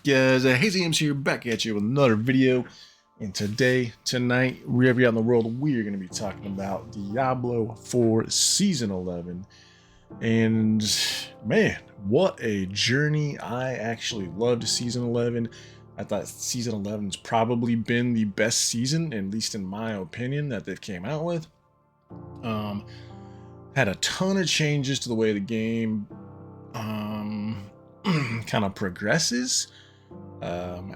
guys? HazyM's here, back at you with another video. And tonight, wherever you're out in the world, we are going to be talking about Diablo 4 Season 11. And man, what a journey. I actually loved Season 11. I thought Season 11's probably been the best season, at least in my opinion, that they've came out with. Had a ton of changes to the way the game kind of progresses.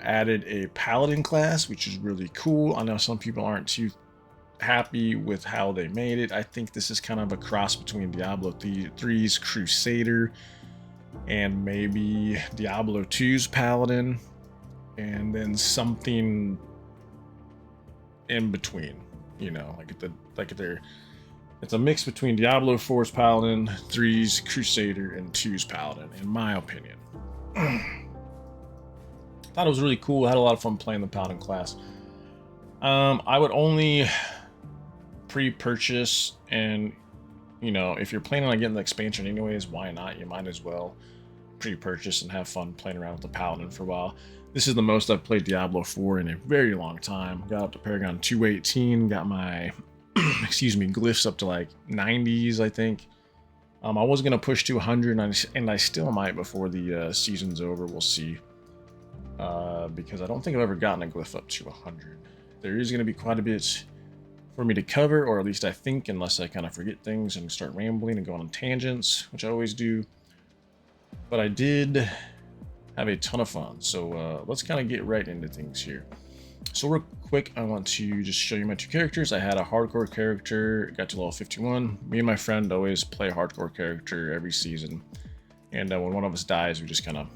Added a paladin class, which is really cool. I know some people aren't too happy with how they made it. I think this is kind of a cross between Diablo 3's Crusader and maybe Diablo 2's paladin, and then something in between, you know, it's a mix between Diablo 4's paladin, 3's Crusader, and 2's paladin, in my opinion. Thought it was really cool. I had a lot of fun playing the paladin class. I would only pre-purchase, and you know, if you're planning on getting the expansion anyways, why not? You might as well pre-purchase and have fun playing around with the paladin for a while. This is the most I've played Diablo 4 in a very long time. Got up to Paragon 218, got my excuse me, glyphs up to like 90s, I think. I was gonna push to 100, and I still might before the season's over. We'll see. Because I don't think I've ever gotten a glyph up to 100. There is going to be quite a bit for me to cover, or at least I think, unless I kind of forget things and start rambling and going on tangents, which I always do. But I did have a ton of fun, so let's kind of get right into things here. So real quick, I want to just show you my two characters. I had a hardcore character, got to level 51. Me and my friend always play a hardcore character every season, and when one of us dies, we just kind of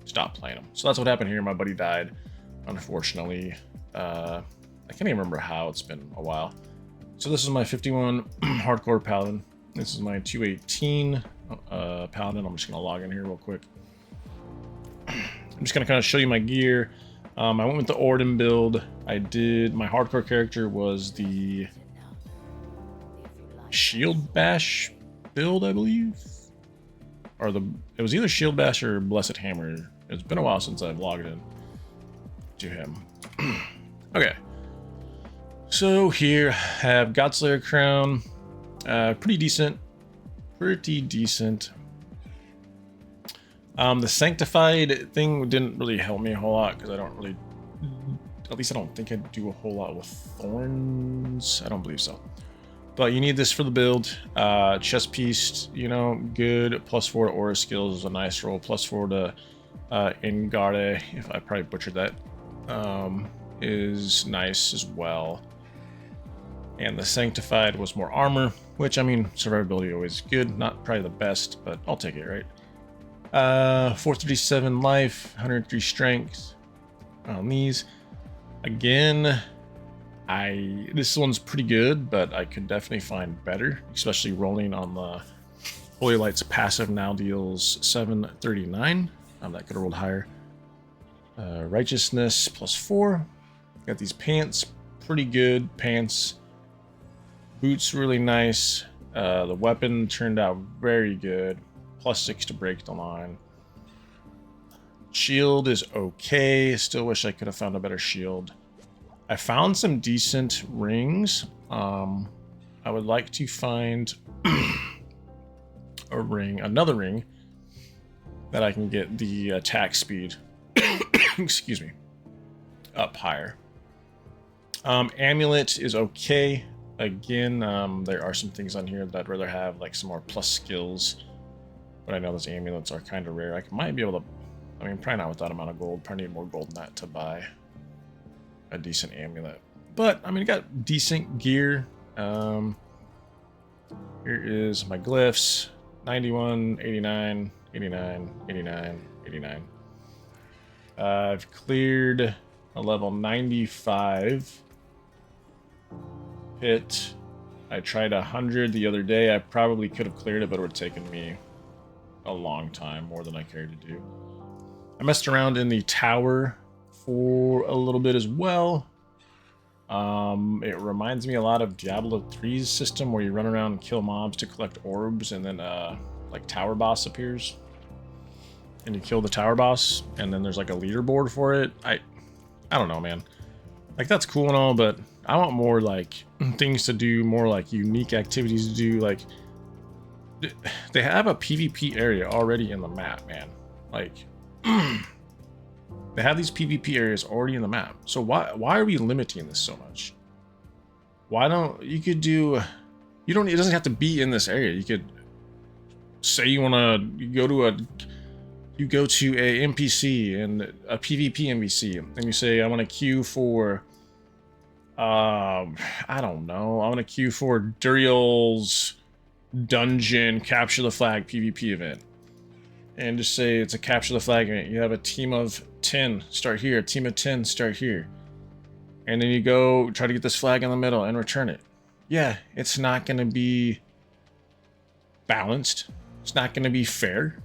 stop playing them. So that's what happened here. My buddy died, unfortunately. I can't even remember how. It's been a while. So this is my 51 hardcore paladin. This is my 218 paladin. I'm just gonna log in here real quick. I'm just gonna kind of show you my gear. I went with the Orden build. My hardcore character was the Shield Bash build, I believe. It was either Shield Bash or Blessed Hammer. It's been a while since I've logged in to him. Okay. So here I have Godslayer Crown. Pretty decent. Pretty decent. The Sanctified thing didn't really help me a whole lot because I don't really, at least I don't think I do a whole lot with thorns. I don't believe so. But you need this for the build. Chest piece, you know, good. +4 to aura skills is a nice roll. +4 to Ingarde, if I probably butchered that, is nice as well. And the Sanctified was more armor, which, I mean, survivability always good. Not probably the best, but I'll take it, right? 437 life, 103 strength on these. Again, this one's pretty good, but I could definitely find better, especially rolling on the Holy Light's passive now deals 739. That could have rolled higher. Righteousness +4. Got these pants, pretty good pants. Boots really nice. The weapon turned out very good. +6 to break the line. Shield is okay. Still wish I could have found a better shield. I found some decent rings. I would like to find another ring that I can get the attack speed, excuse me, up higher. Amulet is okay. Again, there are some things on here that I'd rather have, like some more plus skills, but I know those amulets are kind of rare. I might be able to, I mean, probably not with that amount of gold. Probably need more gold than that to buy a decent amulet. But I mean, it got decent gear. Here is my glyphs: 91, 89, 89, 89, 89. I've cleared a level 95 pit. I tried 100 the other day. I probably could have cleared it, but it would have taken me a long time, more than I cared to do. I messed around in the tower for a little bit as well. It reminds me a lot of Diablo 3's system, where you run around and kill mobs to collect orbs, and then like tower boss appears. and you kill the tower boss, and then there's like a leaderboard for it. I don't know, man. Like, that's cool and all, but I want more like things to do, more like unique activities to do. Like, they have a PvP area already in the map, man. Like, they have these PvP areas already in the map. So why are we limiting this so much? Why don't you could do? You don't. It doesn't have to be in this area. You could say you want to go to a. You go to a NPC and a PvP NPC, and you say, I want to queue for. I don't know. I want to queue for Duriel's dungeon capture the flag PvP event, and just say it's a capture the flag event. You have a team of 10 start here, a team of 10 start here, and then you go try to get this flag in the middle and return it. Yeah, it's not going to be balanced. It's not going to be fair.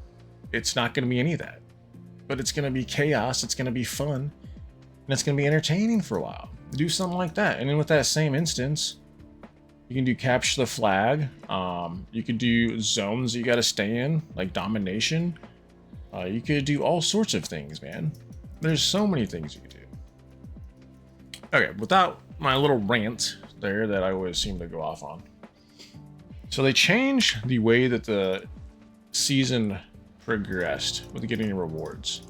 It's not going to be any of that. But it's going to be chaos. It's going to be fun. And it's going to be entertaining for a while. Do something like that. And then with that same instance, you can do capture the flag. You could do zones that you got to stay in, like domination. You could do all sorts of things, man. There's so many things you could do. Okay, without my little rant there that I always seem to go off on. So they changed the way that the season progressed with getting rewards.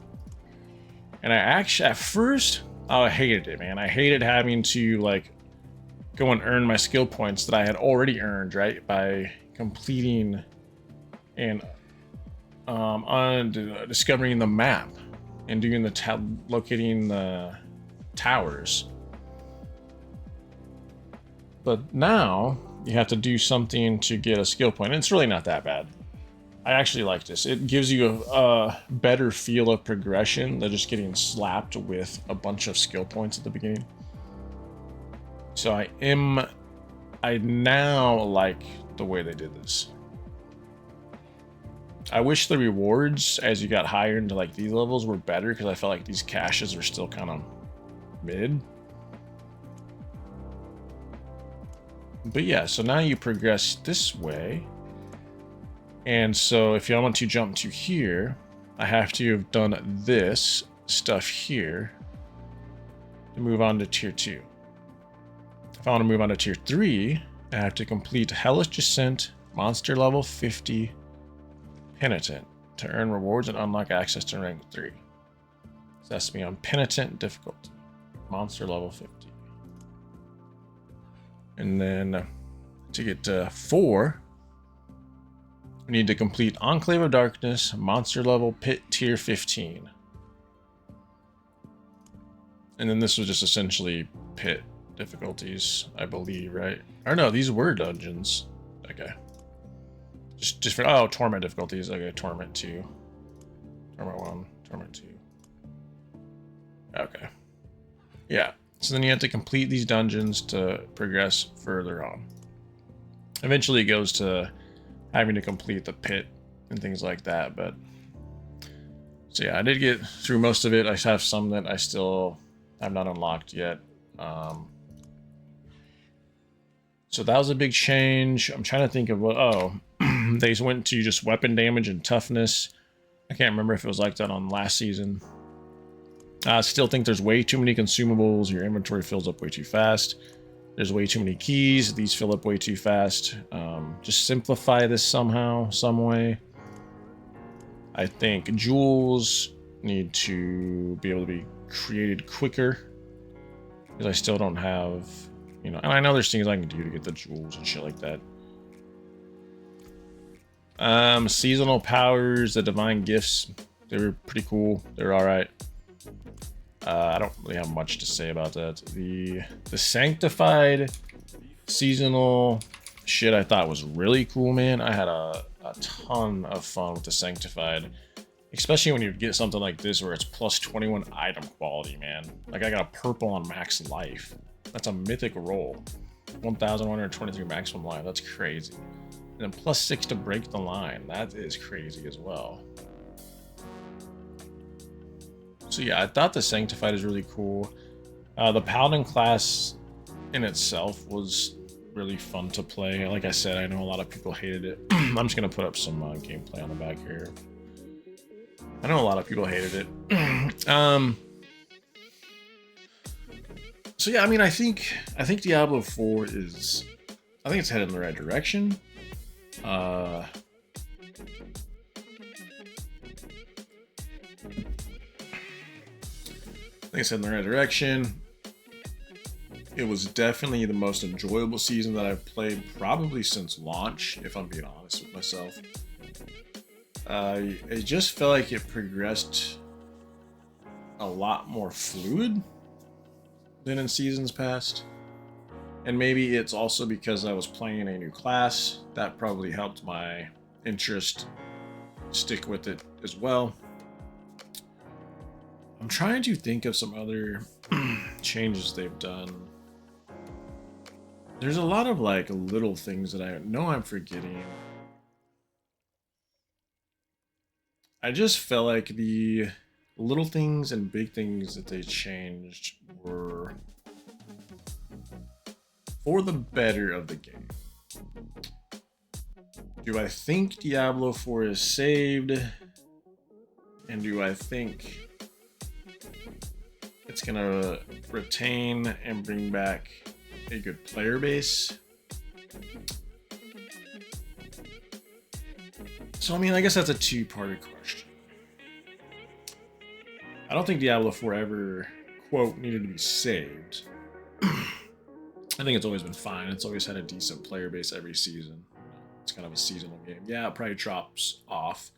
And I actually, at first, I hated it, man. I hated having to, like, go and earn my skill points that I had already earned, right? By completing and discovering the map and doing the locating the towers. But now you have to do something to get a skill point. And it's really not that bad. I actually like this. It gives you a better feel of progression than just getting slapped with a bunch of skill points at the beginning. So I now like the way they did this. I wish the rewards as you got higher into like these levels were better, because I felt like these caches are still kind of mid. But yeah, so now you progress this way. And so if I want to jump to here, I have to have done this stuff here to move on to tier 2. If I want to move on to tier 3, I have to complete Hellish Descent, monster level 50, Penitent to earn rewards and unlock access to rank 3. So that's to be on Penitent difficulty, monster level 50. And then to get to 4, we need to complete Enclave of Darkness, monster level pit tier 15. And then this was just essentially pit difficulties, I believe, right? Or no, these were dungeons. Okay. Just for, oh, torment difficulties. Okay, torment 2. Torment 1, torment 2. Okay. Yeah. So then you have to complete these dungeons to progress further on. Eventually it goes to having to complete the pit and things like that, but so yeah, I did get through most of it. I have some that I still have not unlocked yet. So that was a big change. I'm trying to think of what, oh, they went to just weapon damage and toughness. I can't remember if it was like that on last season. I still think there's way too many consumables. Your inventory fills up way too fast. There's way too many keys. These fill up way too fast. Just simplify this somehow, some way. I think jewels need to be able to be created quicker, because I still don't have, you know, and I know there's things I can do to get the jewels and shit like that. Seasonal powers, the divine gifts, they were pretty cool. They're all right. I don't really have much to say about that. The sanctified seasonal shit I thought was really cool, man. I had a ton of fun with the sanctified, especially when you get something like this where it's plus 21 item quality, man. Like, I got a purple on max life. That's a mythic roll. 1,123 maximum life. That's crazy. And then plus 6 to break the line. That is crazy as well. So yeah, I thought the Sanctified is really cool. The Paladin class in itself was really fun to play. Like I said, I know a lot of people hated it. I'm just going to put up some gameplay on the back here. I know a lot of people hated it. So yeah, I mean, I think Diablo 4 is, I think it's headed in the right direction. I think it's headed in the right direction. It was definitely the most enjoyable season that I've played probably since launch, if I'm being honest with myself. It just felt like it progressed a lot more fluid than in seasons past. And maybe it's also because I was playing a new class. That probably helped my interest stick with it as well. I'm trying to think of some other changes they've done. There's a lot of like little things that I know I'm forgetting. I just felt like the little things and big things that they changed were for the better of the game. Do I think Diablo 4 is saved? And do I think it's gonna retain and bring back a good player base? So, I mean, I guess that's a two-parted question. I don't think Diablo 4 ever, quote, needed to be saved. I think it's always been fine. It's always had a decent player base every season. It's kind of a seasonal game. Yeah, it probably drops off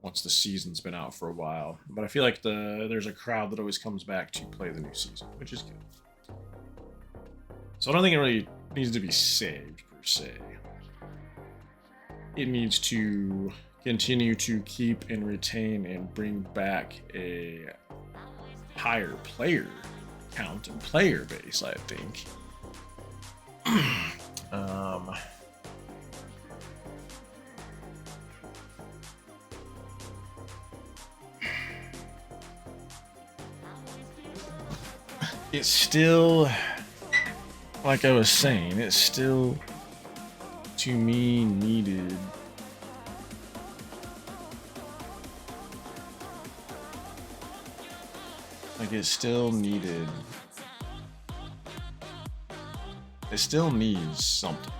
once the season's been out for a while. But I feel like there's a crowd that always comes back to play the new season, which is good. So I don't think it really needs to be saved, per se. It needs to continue to keep and retain and bring back a higher player count and player base, I think. It's still, like I was saying, it's still, to me, needed it still needs something,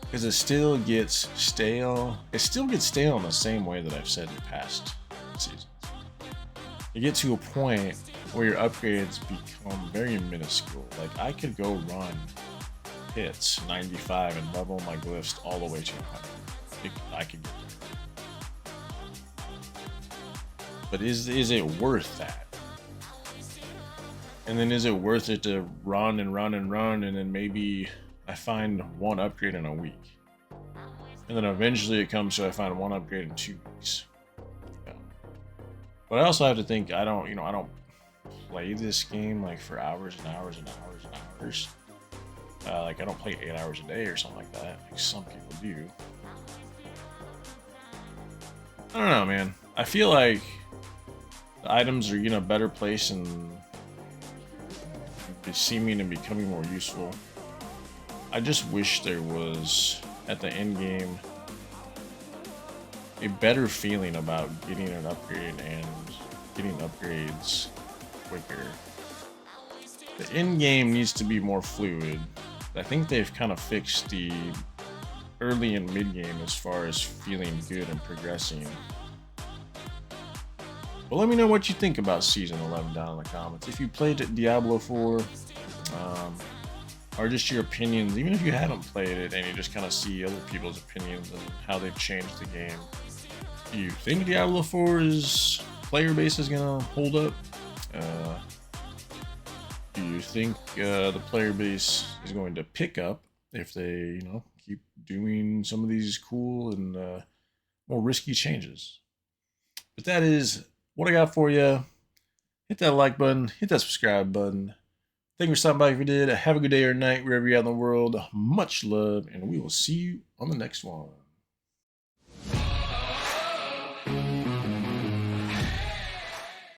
because it still gets stale. It still gets stale in the same way that I've said in past seasons. You get to a point where your upgrades become very minuscule. Like, I could go run hits 95 and level my glyphs all the way to 100. I could get there. But is it worth that? And then is it worth it to run and run and run, and then maybe I find one upgrade in a week, and then eventually it comes to I find one upgrade in 2 weeks. Yeah. But I also have to think, I don't play this game like for hours and hours and hours and hours. Like, I don't play 8 hours a day or something like that, like some people do. I don't know, man. I feel like the items are in a better place and seeming and becoming more useful. I just wish there was, at the end game, a better feeling about getting an upgrade and getting upgrades quicker. The end game needs to be more fluid. I think they've kind of fixed the early and mid game as far as feeling good and progressing. But let me know what you think about Season 11 down in the comments. If you played Diablo 4, or just your opinions, even if you haven't played it and you just kind of see other people's opinions and how they've changed the game. Do you think Diablo 4's player base is going to hold up? Do you think the player base is going to pick up if they, keep doing some of these cool and more risky changes? But that is what I got for you. Hit that like button, hit that subscribe button. Thank you for stopping by if you did. Have a good day or night wherever you're at in the world. Much love, and we will see you on the next one.